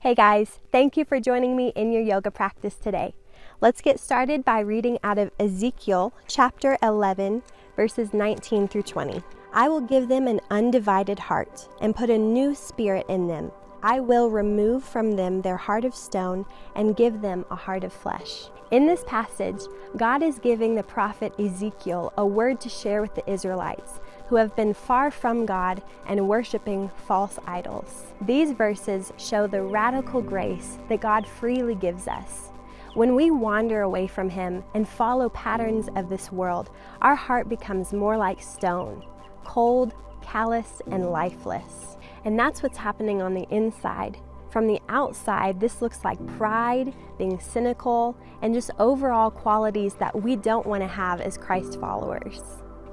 Hey guys, thank you for joining me in your yoga practice today. Let's get started by reading out of Ezekiel chapter 11, verses 19 through 20. I will give them an undivided heart and put a new spirit in them. I will remove from them their heart of stone and give them a heart of flesh. In this passage, God is giving the prophet Ezekiel a word to share with the Israelites who have been far from God and worshiping false idols. These verses show the radical grace that God freely gives us. When we wander away from Him and follow patterns of this world, our heart becomes more like stone, cold, callous, and lifeless. And that's what's happening on the inside. From the outside, this looks like pride, being cynical, and just overall qualities that we don't want to have as Christ followers.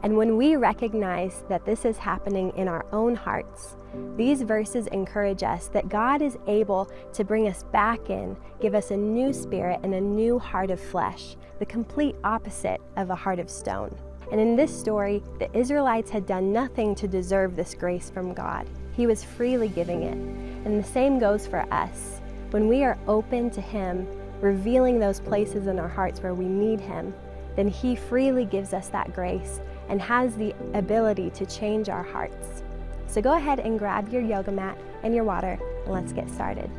And when we recognize that this is happening in our own hearts, these verses encourage us that God is able to bring us back in, give us a new spirit and a new heart of flesh, the complete opposite of a heart of stone. And in this story, the Israelites had done nothing to deserve this grace from God. He was freely giving it. And the same goes for us. When we are open to Him, revealing those places in our hearts where we need Him, then He freely gives us that grace and has the ability to change our hearts. So go ahead and grab your yoga mat and your water, and let's get started.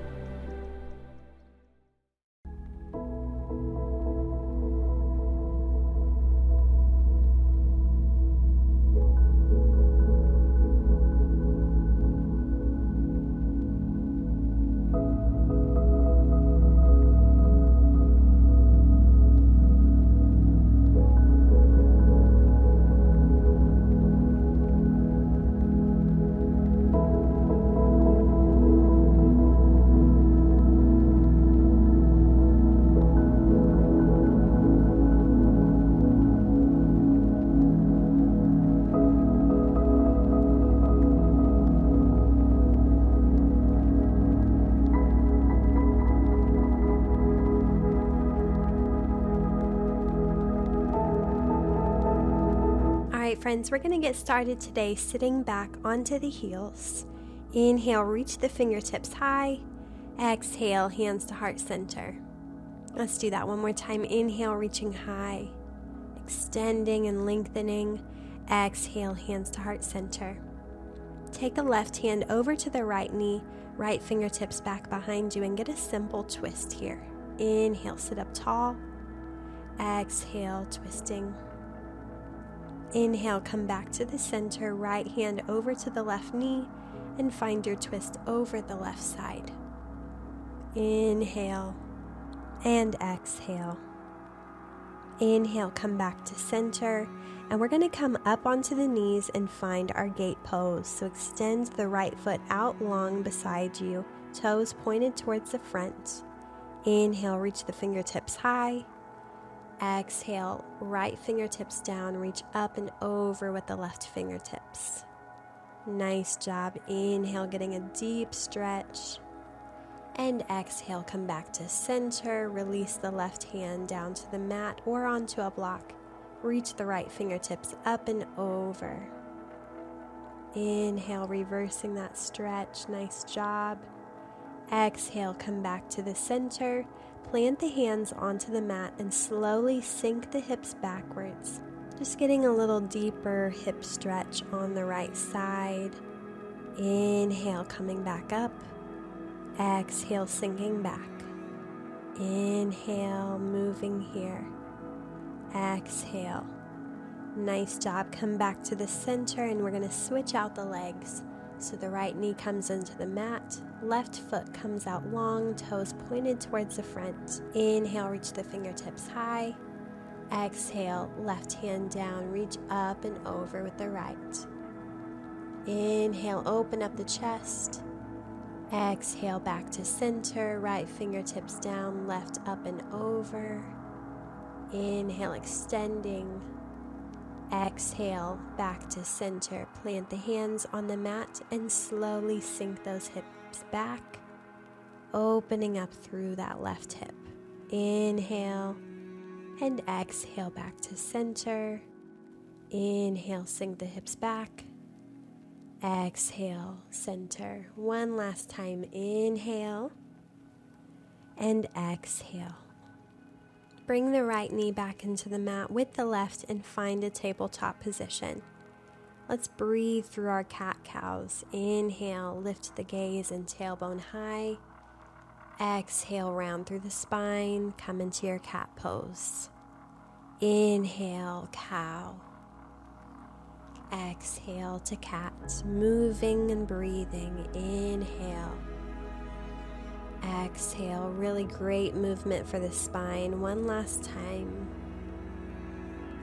Friends, we're going to get started today sitting back onto the heels. Inhale, reach the fingertips high. Exhale, hands to heart center. Let's do that one more time. Inhale, reaching high, extending and lengthening. Exhale, hands to heart center. Take a left hand over to the right knee, right fingertips back behind you, and get a simple twist here. Inhale, sit up tall. Exhale, twisting. Inhale, come back to the center, right hand over to the left knee, and find your twist over the left side. Inhale and exhale. Inhale, come back to center, and we're going to come up onto the knees and find our gate pose. So extend the right foot out long beside you, toes pointed towards the front. Inhale, reach the fingertips high. Exhale, right fingertips down, reach up and over with the left fingertips. Nice job. Inhale, getting a deep stretch. And exhale, come back to center. Release the left hand down to the mat or onto a block. Reach the right fingertips up and over. Inhale, reversing that stretch. Nice job. Exhale, come back to the center. Plant the hands onto the mat and slowly sink the hips backwards. Just getting a little deeper hip stretch on the right side. Inhale, coming back up. Exhale, sinking back. Inhale, moving here. Exhale. Nice job. Come back to the center, and we're going to switch out the legs. So the right knee comes into the mat, left foot comes out long, toes pointed towards the front. Inhale, reach the fingertips high. Exhale, left hand down, reach up and over with the right. Inhale, open up the chest. Exhale, back to center, right fingertips down, left up and over. Inhale, extending. Exhale, back to center. Plant the hands on the mat and slowly sink those hips back, opening up through that left hip. Inhale and exhale, back to center. Inhale, sink the hips back. Exhale, center. One last time. Inhale and exhale. Bring the right knee back into the mat with the left and find a tabletop position. Let's breathe through our cat-cows. Inhale, lift the gaze and tailbone high. Exhale, round through the spine, come into your cat pose. Inhale, cow. Exhale to cat, moving and breathing. Inhale. Exhale, really great movement for the spine. One last time.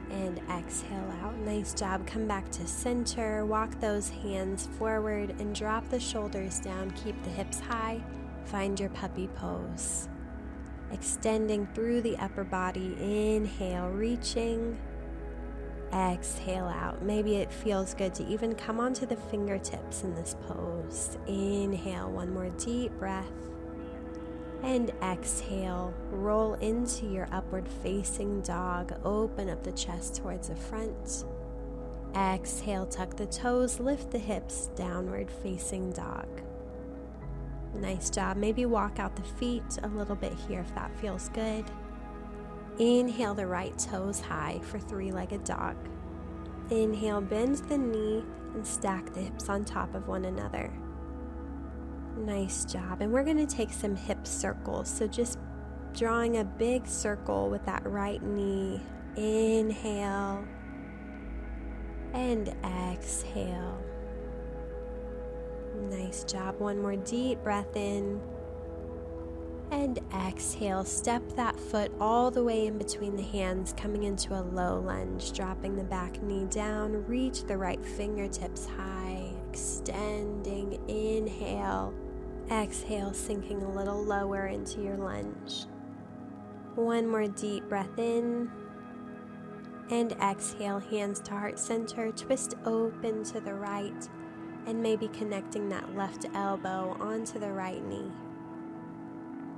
And exhale out. Nice job. Come back to center. Walk those hands forward and drop the shoulders down. Keep the hips high. Find your puppy pose. Extending through the upper body. Inhale, reaching. Exhale out. Maybe it feels good to even come onto the fingertips in this pose. Inhale, one more deep breath. And exhale, roll into your upward facing dog. Open up the chest towards the front. Exhale, tuck the toes, lift the hips, downward facing dog. Nice job. Maybe walk out the feet a little bit here if that feels good. Inhale the right toes high for three-legged dog. Inhale, bend the knee and stack the hips on top of one another. Nice job. And we're going to take some hip circles. So just drawing a big circle with that right knee. Inhale and exhale. Nice job. One more deep breath in and exhale. Step that foot all the way in between the hands, coming into a low lunge, dropping the back knee down. Reach the right fingertips high, extending. Inhale. Exhale, sinking a little lower into your lunge. One more deep breath in. And exhale, hands to heart center. Twist open to the right. And maybe connecting that left elbow onto the right knee.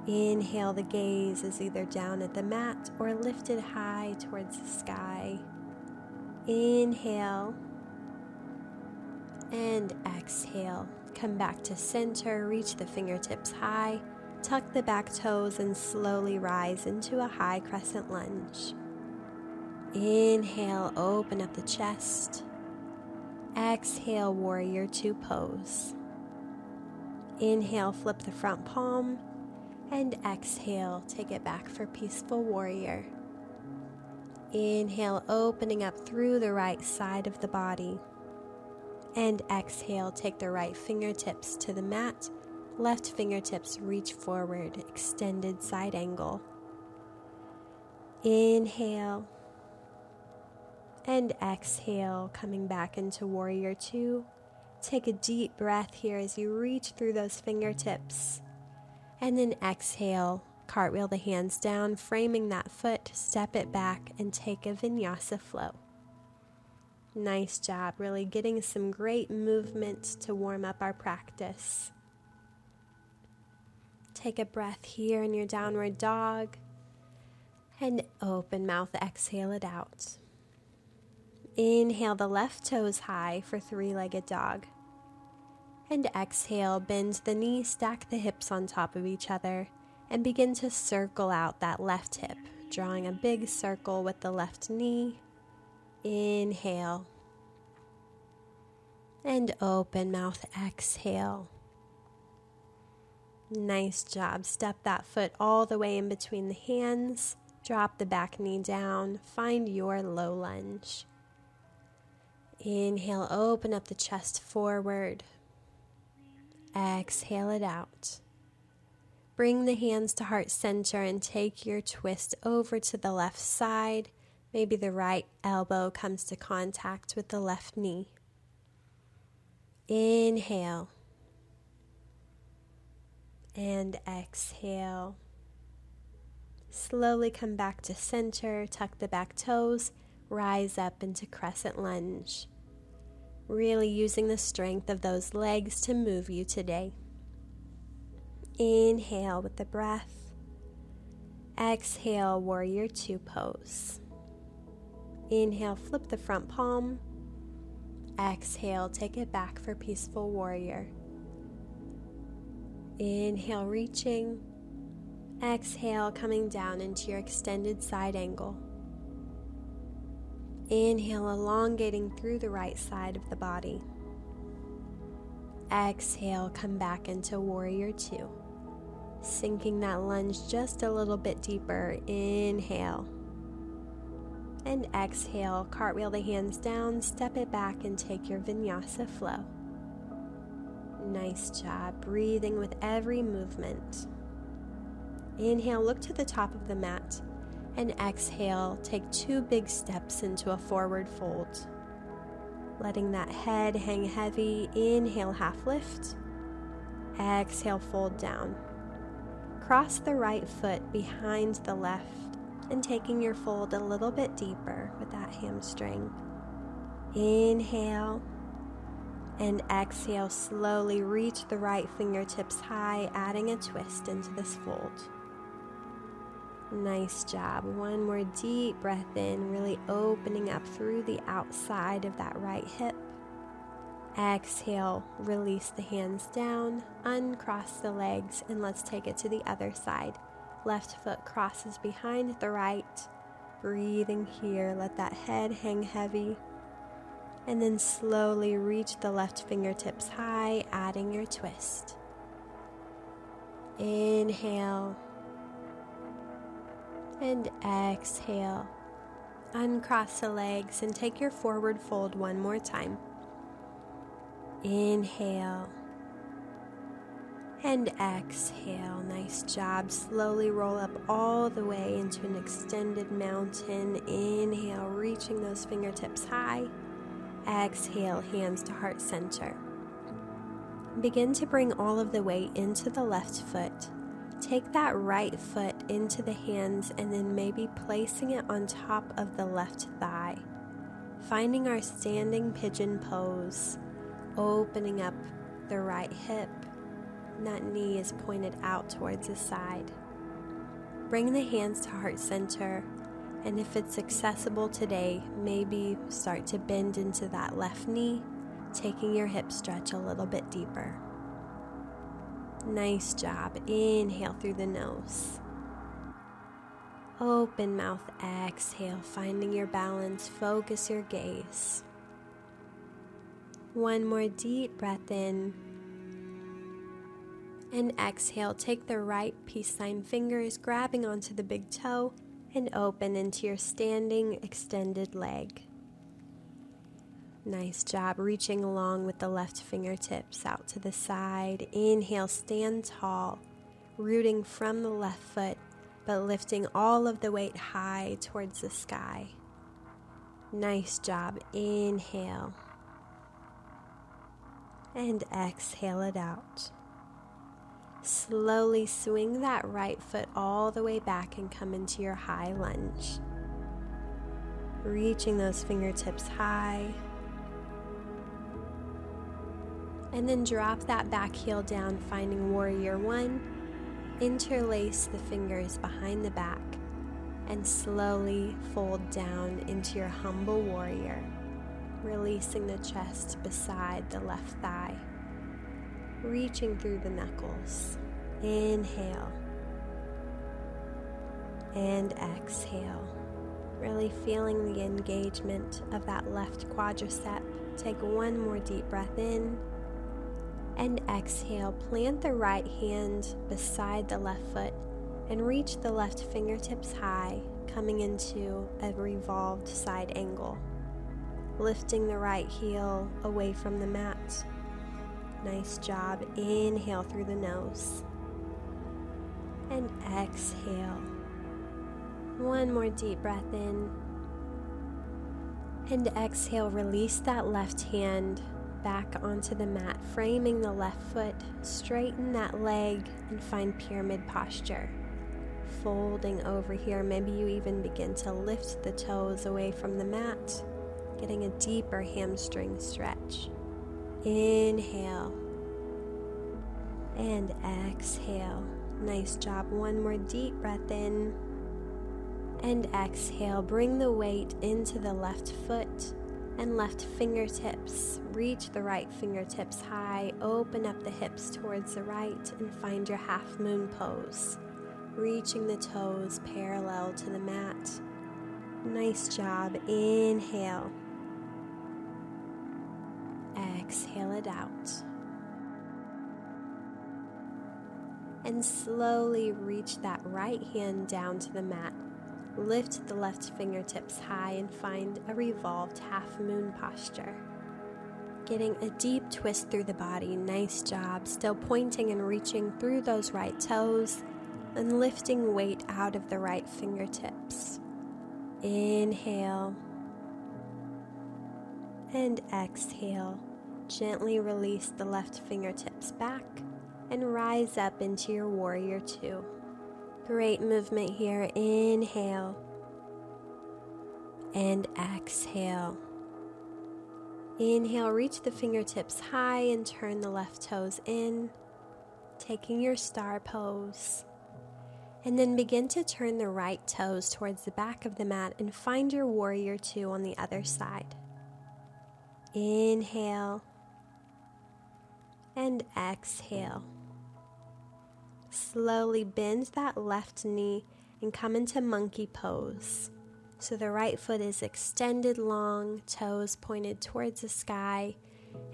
Inhale, the gaze is either down at the mat or lifted high towards the sky. Inhale. And exhale. Come back to center, reach the fingertips high, tuck the back toes and slowly rise into a high crescent lunge. Inhale, open up the chest. Exhale, warrior two pose. Inhale, flip the front palm, and exhale, take it back for peaceful warrior. Inhale, opening up through the right side of the body. And exhale, take the right fingertips to the mat, left fingertips reach forward, extended side angle. Inhale and exhale, coming back into warrior two. Take a deep breath here as you reach through those fingertips. And then exhale, cartwheel the hands down, framing that foot, step it back, and take a vinyasa flow. Nice job, really getting some great movement to warm up our practice. Take a breath here in your downward dog and open mouth, exhale it out. Inhale the left toes high for three-legged dog. And exhale, bend the knee, stack the hips on top of each other, and begin to circle out that left hip, drawing a big circle with the left knee. Inhale. And open mouth, exhale. Nice job. Step that foot all the way in between the hands. Drop the back knee down. Find your low lunge. Inhale, open up the chest forward. Exhale it out. Bring the hands to heart center and take your twist over to the left side. Maybe the right elbow comes to contact with the left knee. Inhale. And exhale. Slowly come back to center, tuck the back toes, rise up into crescent lunge. Really using the strength of those legs to move you today. Inhale with the breath. Exhale, warrior two pose. Inhale, flip the front palm. Exhale, take it back for peaceful warrior. Inhale, reaching. Exhale, coming down into your extended side angle. Inhale, elongating through the right side of the body. Exhale, come back into Warrior Two. Sinking that lunge just a little bit deeper. Inhale. And exhale, cartwheel the hands down, step it back, and take your vinyasa flow. Nice job, breathing with every movement. Inhale, look to the top of the mat, and exhale, take 2 big steps into a forward fold. Letting that head hang heavy. Inhale, half lift. Exhale, fold down. Cross the right foot behind the left and taking your fold a little bit deeper with that hamstring. Inhale and exhale, slowly reach the right fingertips high, adding a twist into this fold. Nice job. One more deep breath in, really opening up through the outside of that right hip. Exhale, release the hands down, uncross the legs, and let's take it to the other side. Left foot crosses behind the right. Breathing here, let that head hang heavy. And then slowly reach the left fingertips high, adding your twist. Inhale. And exhale. Uncross the legs and take your forward fold one more time. Inhale. And exhale. Nice job. Slowly roll up all the way into an extended mountain. Inhale, reaching those fingertips high. Exhale, hands to heart center. Begin to bring all of the weight into the left foot. Take that right foot into the hands and then maybe placing it on top of the left thigh. Finding our standing pigeon pose, opening up the right hip, and that knee is pointed out towards the side. Bring the hands to heart center, and if it's accessible today, maybe start to bend into that left knee, taking your hip stretch a little bit deeper. Nice job. Inhale through the nose. Open mouth, exhale, finding your balance, focus your gaze. One more deep breath in. And exhale, take the right peace sign fingers, grabbing onto the big toe, and open into your standing extended leg. Nice job, reaching along with the left fingertips out to the side. Inhale, stand tall, rooting from the left foot, but lifting all of the weight high towards the sky. Nice job. Inhale. And exhale it out. Slowly swing that right foot all the way back and come into your high lunge. Reaching those fingertips high. And then drop that back heel down, finding Warrior One. Interlace the fingers behind the back and slowly fold down into your humble warrior, releasing the chest beside the left thigh. Reaching through the knuckles. Inhale. And exhale. Really feeling the engagement of that left quadricep. Take one more deep breath in. And exhale, plant the right hand beside the left foot and reach the left fingertips high, coming into a revolved side angle. Lifting the right heel away from the mat. Nice job. Inhale through the nose. And exhale. One more deep breath in. And exhale, release that left hand back onto the mat, framing the left foot, straighten that leg, and find pyramid posture. Folding over here, maybe you even begin to lift the toes away from the mat, getting a deeper hamstring stretch. Inhale. And exhale. Nice job. One more deep breath in. And exhale. Bring the weight into the left foot and left fingertips. Reach the right fingertips high. Open up the hips towards the right and find your half moon pose. reaching the toes parallel to the mat. Nice job. Inhale. Exhale it out. And slowly reach that right hand down to the mat. Lift the left fingertips high and find a revolved half moon posture. Getting a deep twist through the body. Nice job. Still pointing and reaching through those right toes and lifting weight out of the right fingertips. Inhale and exhale. Gently release the left fingertips back and rise up into your warrior two. Great movement here. Inhale and exhale. Inhale, reach the fingertips high and turn the left toes in, taking your star pose. And then begin to turn the right toes towards the back of the mat and find your warrior two on the other side. Inhale and exhale. Slowly bend that left knee and come into monkey pose. So the right foot is extended long, toes pointed towards the sky,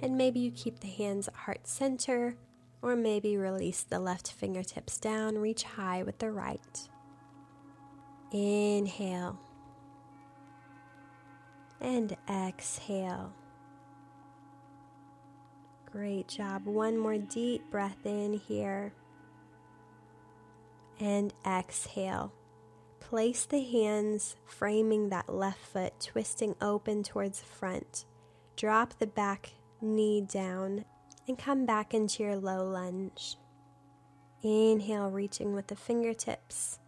and maybe you keep the hands at heart center, or maybe release the left fingertips down, reach high with the right. Inhale and exhale. Great job. One more deep breath in here. And exhale. Place the hands framing that left foot, twisting open towards the front. Drop the back knee down and come back into your low lunge. Inhale, reaching with the fingertips.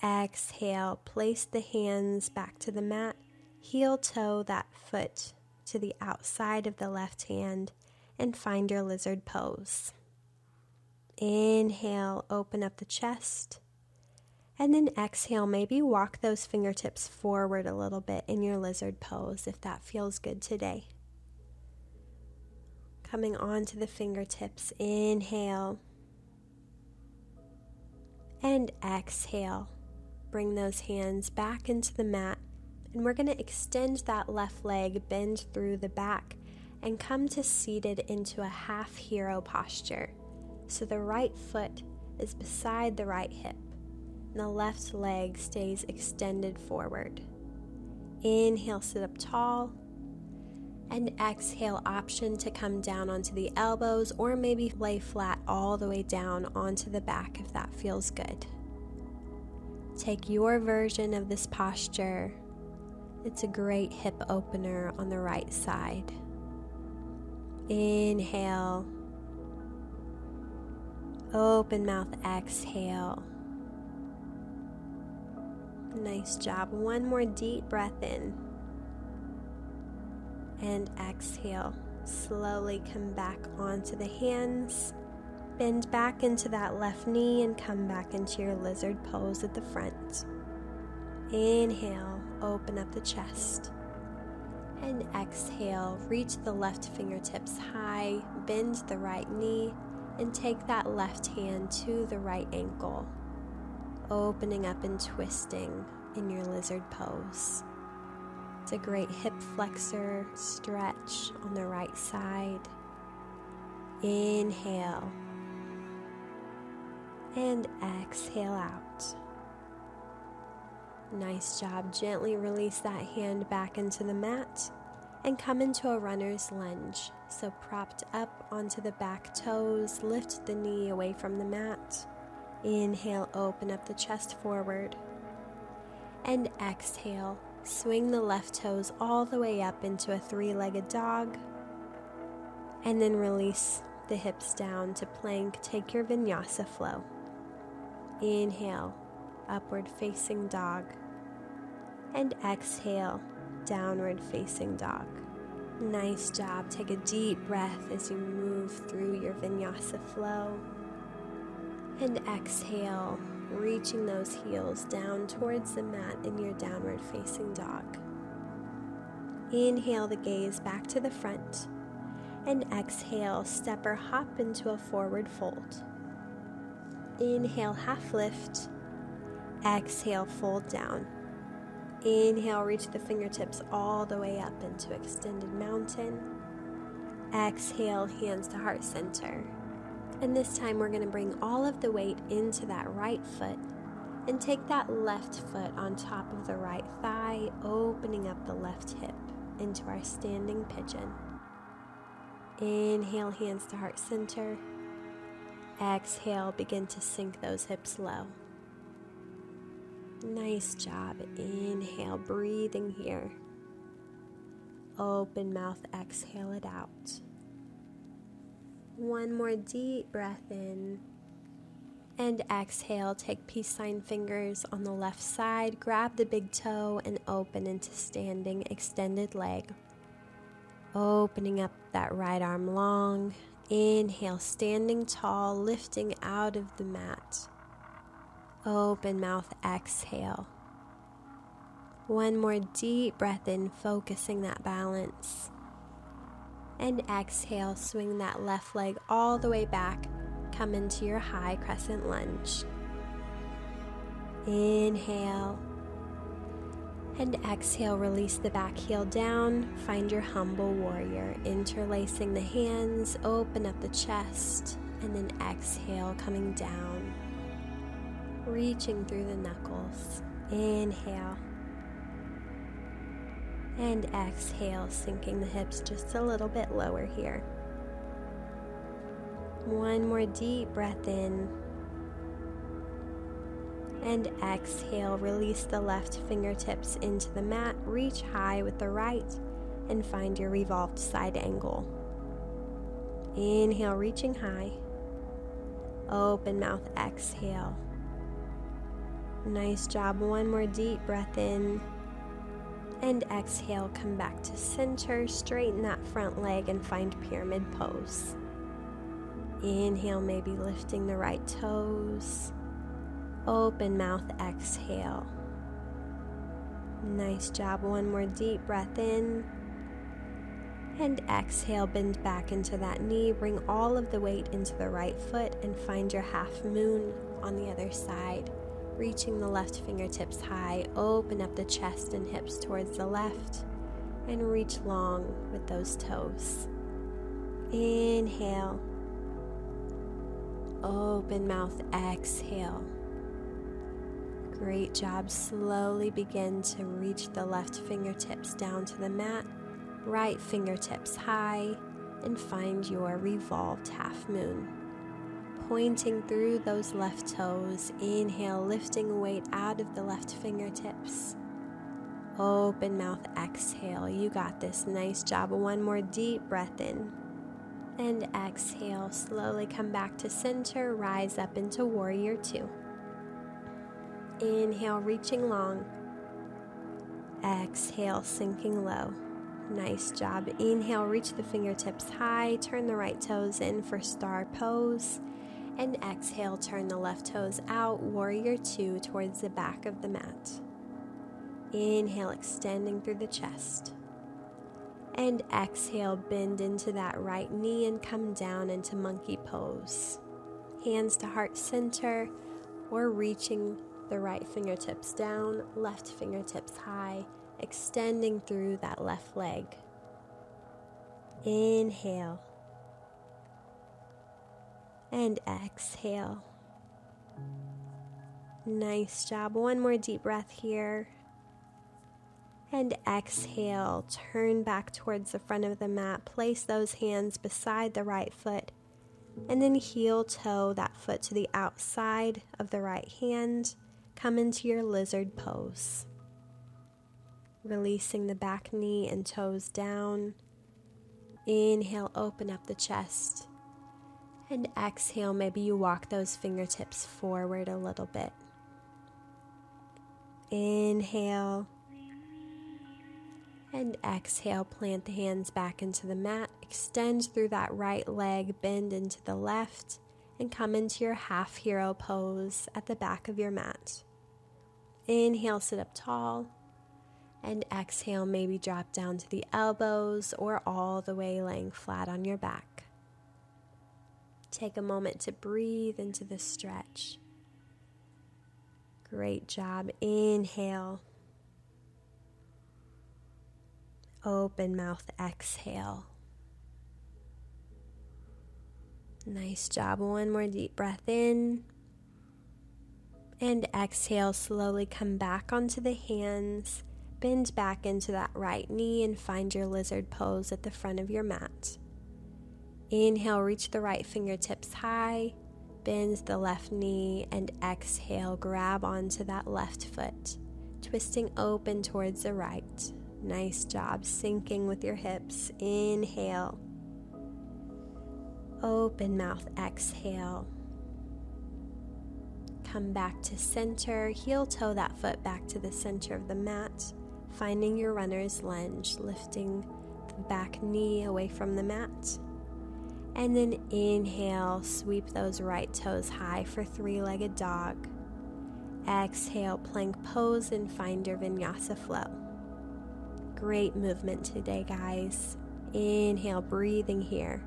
Exhale, place the hands back to the mat. Heel toe that foot to the outside of the left hand and find your lizard pose. Inhale, open up the chest. And then exhale, maybe walk those fingertips forward a little bit in your lizard pose if that feels good today. Coming onto the fingertips, inhale. And exhale. Bring those hands back into the mat. And we're going to extend that left leg, bend through the back, and come to seated into a half hero posture. So the right foot is beside the right hip. And the left leg stays extended forward. Inhale, sit up tall. And exhale, option to come down onto the elbows or maybe lay flat all the way down onto the back if that feels good. Take your version of this posture. It's a great hip opener on the right side. Inhale. Open mouth, exhale. Nice job. One more deep breath in. And exhale. Slowly come back onto the hands. Bend back into that left knee and come back into your lizard pose at the front. Inhale, open up the chest. And exhale, reach the left fingertips high, bend the right knee, and take that left hand to the right ankle. Opening up and twisting in your lizard pose. It's a great hip flexor stretch on the right side. Inhale. And exhale out. Nice job. Gently release that hand back into the mat and come into a runner's lunge. So propped up onto the back toes, lift the knee away from the mat. Inhale, open up the chest forward. And exhale, swing the left toes all the way up into a three-legged dog. And then release the hips down to plank. Take your vinyasa flow. Inhale, upward facing dog. And exhale, downward facing dog. Nice job. Take a deep breath as you move through your vinyasa flow. And exhale, reaching those heels down towards the mat in your downward facing dog. Inhale the gaze back to the front. And exhale, step or hop into a forward fold. Inhale, half lift. Exhale, fold down. Inhale, reach the fingertips all the way up into extended mountain. Exhale, hands to heart center. And this time we're going to bring all of the weight into that right foot and take that left foot on top of the right thigh, opening up the left hip into our standing pigeon. Inhale, hands to heart center. Exhale, begin to sink those hips low. Nice job. Inhale, breathing here. Open mouth, exhale it out. One more deep breath in. And exhale, take peace sign fingers on the left side, grab the big toe and open into standing extended leg. Opening up that right arm long. Inhale, standing tall, lifting out of the mat. Open mouth, exhale. One more deep breath in, focusing that balance. And exhale, swing that left leg all the way back. Come into your high crescent lunge. Inhale. And exhale, release the back heel down. Find your humble warrior. Interlacing the hands, open up the chest. And then exhale, coming down. Reaching through the knuckles. Inhale. And exhale, sinking the hips just a little bit lower here. One more deep breath in. And exhale, release the left fingertips into the mat, reach high with the right, and find your revolved side angle. Inhale, reaching high. Open mouth, exhale. Nice job. One more deep breath in. And exhale, come back to center, straighten that front leg and find pyramid pose. Inhale, maybe lifting the right toes. Open mouth, exhale. Nice job. One more deep breath in. And exhale, bend back into that knee. Bring all of the weight into the right foot and find your half moon on the other side. Reaching the left fingertips high, open up the chest and hips towards the left, and reach long with those toes. Inhale. Open mouth, exhale. Great job. Slowly begin to reach the left fingertips down to the mat, right fingertips high, and find your revolved half moon. Pointing through those left toes. Inhale, lifting weight out of the left fingertips. Open mouth, exhale. You got this. Nice job. One more deep breath in. And exhale. Slowly come back to center. Rise up into warrior two. Inhale, reaching long. Exhale, sinking low. Nice job. Inhale, reach the fingertips high. Turn the right toes in for star pose. And exhale, turn the left toes out, warrior two towards the back of the mat. Inhale, extending through the chest. And exhale, bend into that right knee and come down into monkey pose. Hands to heart center, or reaching the right fingertips down, left fingertips high, extending through that left leg. Inhale. And exhale. Nice job. One more deep breath here. And exhale. Turn back towards the front of the mat. Place those hands beside the right foot. And then heel toe that foot to the outside of the right hand. Come into your lizard pose. Releasing the back knee and toes down. Inhale, open up the chest. And exhale, maybe you walk those fingertips forward a little bit. Inhale. And exhale, plant the hands back into the mat. Extend through that right leg, bend into the left, and come into your half hero pose at the back of your mat. Inhale, sit up tall. And exhale, maybe drop down to the elbows or all the way laying flat on your back. Take a moment to breathe into the stretch. Great job. Inhale. Open mouth, exhale. Nice job. One more deep breath in. And exhale, slowly come back onto the hands. Bend back into that right knee and find your lizard pose at the front of your mat. Inhale, reach the right fingertips high. Bend the left knee, and exhale, grab onto that left foot, twisting open towards the right. Nice job, sinking with your hips. Inhale. Open mouth, exhale. Come back to center, heel toe that foot back to the center of the mat, finding your runner's lunge, lifting the back knee away from the mat. And then inhale, sweep those right toes high for three-legged dog. Exhale, plank pose and find your vinyasa flow. Great movement today, guys. Inhale, breathing here.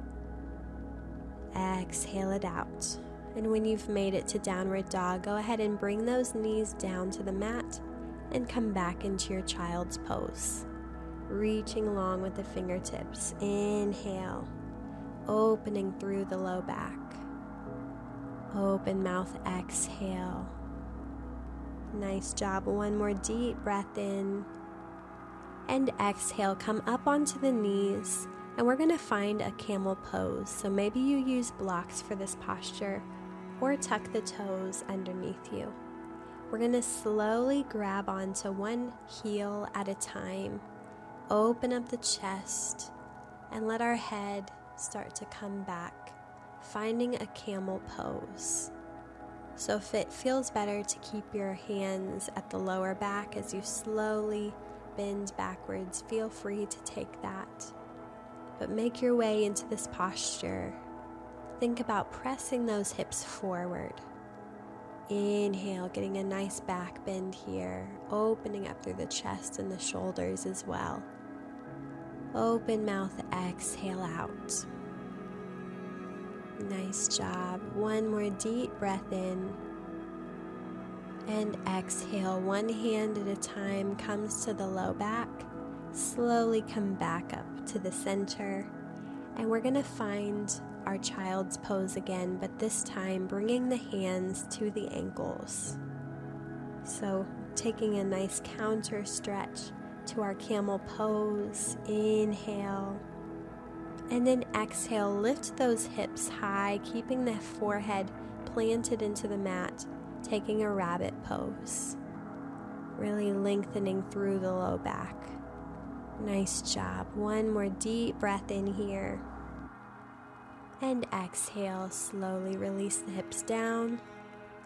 Exhale it out. And when you've made it to downward dog, go ahead and bring those knees down to the mat and come back into your child's pose. Reaching along with the fingertips. Inhale, opening through the low back. Open mouth, exhale. Nice job. One more deep breath in. And exhale, come up onto the knees. And we're going to find a camel pose. So maybe you use blocks for this posture or tuck the toes underneath you. We're going to slowly grab onto one heel at a time. Open up the chest and let our head start to come back, finding a camel pose. So if it feels better to keep your hands at the lower back as you slowly bend backwards, feel free to take that. But make your way into this posture. Think about pressing those hips forward. Inhale, getting a nice back bend here, opening up through the chest and the shoulders as well. Open mouth, exhale out. Nice job. One more deep breath in. And exhale, one hand at a time comes to the low back. Slowly come back up to the center. And we're going to find our child's pose again, but this time bringing the hands to the ankles. So taking a nice counter stretch to our camel pose. Inhale. And then exhale, lift those hips high, keeping the forehead planted into the mat, taking a rabbit pose. Really lengthening through the low back. Nice job. One more deep breath in here. And exhale, slowly release the hips down.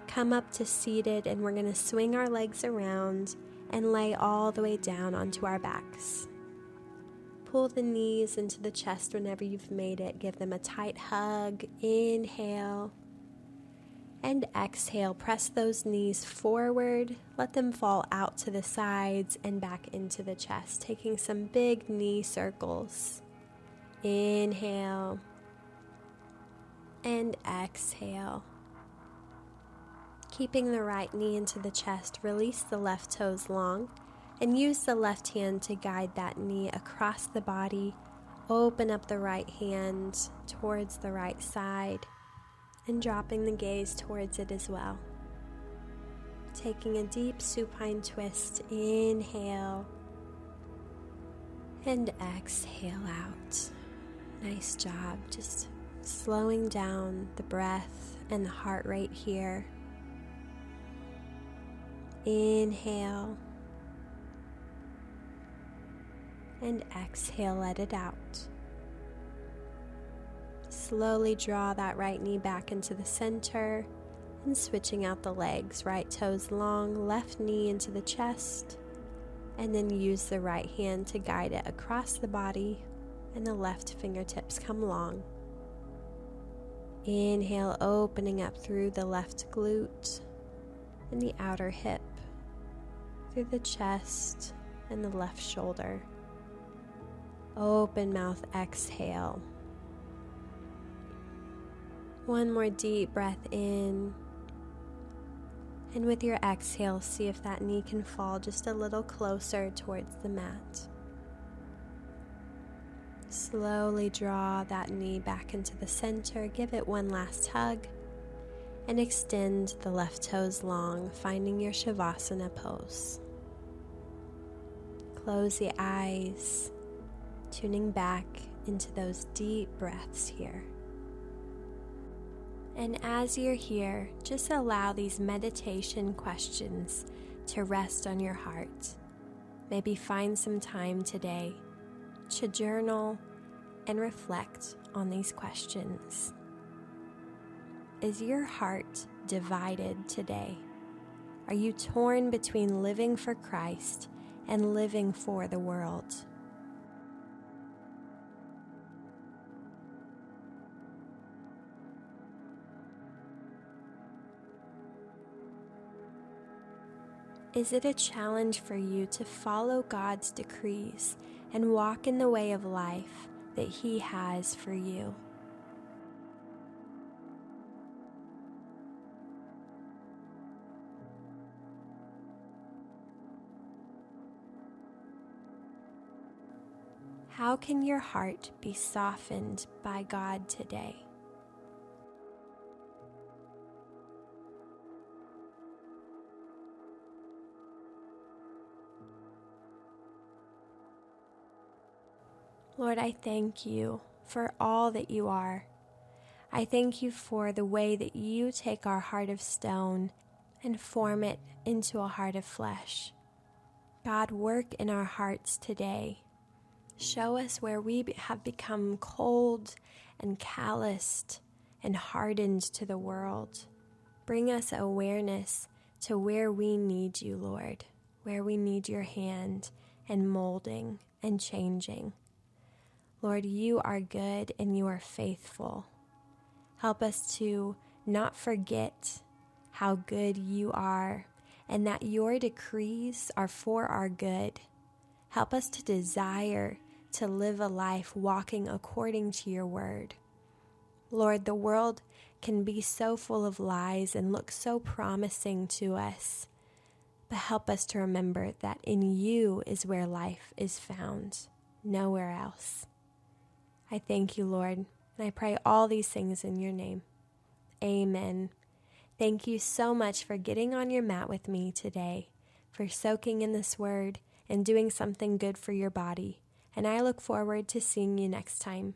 Come up to seated, and we're going to swing our legs around and lay all the way down onto our backs. Pull the knees into the chest whenever you've made it. Give them a tight hug. Inhale. And exhale. Press those knees forward. Let them fall out to the sides and back into the chest. Taking some big knee circles. Inhale. And exhale. Keeping the right knee into the chest, release the left toes long. And use the left hand to guide that knee across the body. Open up the right hand towards the right side and dropping the gaze towards it as well. Taking a deep supine twist. Inhale and exhale out. Nice job. Just slowing down the breath and the heart rate here. Inhale. And exhale, let it out. Slowly draw that right knee back into the center and switching out the legs. Right toes long, left knee into the chest, and then use the right hand to guide it across the body and the left fingertips come long. Inhale, opening up through the left glute and the outer hip, through the chest and the left shoulder. Open mouth, exhale. One more deep breath in. And with your exhale, see if that knee can fall just a little closer towards the mat. Slowly draw that knee back into the center. Give it one last hug. And extend the left toes long, finding your Shavasana pose. Close the eyes, tuning back into those deep breaths here. And as you're here, just allow these meditation questions to rest on your heart. Maybe find some time today to journal and reflect on these questions. Is your heart divided today? Are you torn between living for Christ and living for the world? Is it a challenge for you to follow God's decrees and walk in the way of life that He has for you? How can your heart be softened by God today? Lord, I thank you for all that you are. I thank you for the way that you take our heart of stone and form it into a heart of flesh. God, work in our hearts today. Show us where we have become cold and calloused and hardened to the world. Bring us awareness to where we need you, Lord, where we need your hand and molding and changing. Lord, you are good and you are faithful. Help us to not forget how good you are and that your decrees are for our good. Help us to desire to live a life walking according to your word. Lord, the world can be so full of lies and look so promising to us, but help us to remember that in you is where life is found, nowhere else. I thank you, Lord, and I pray all these things in your name. Amen. Thank you so much for getting on your mat with me today, for soaking in this word and doing something good for your body. And I look forward to seeing you next time.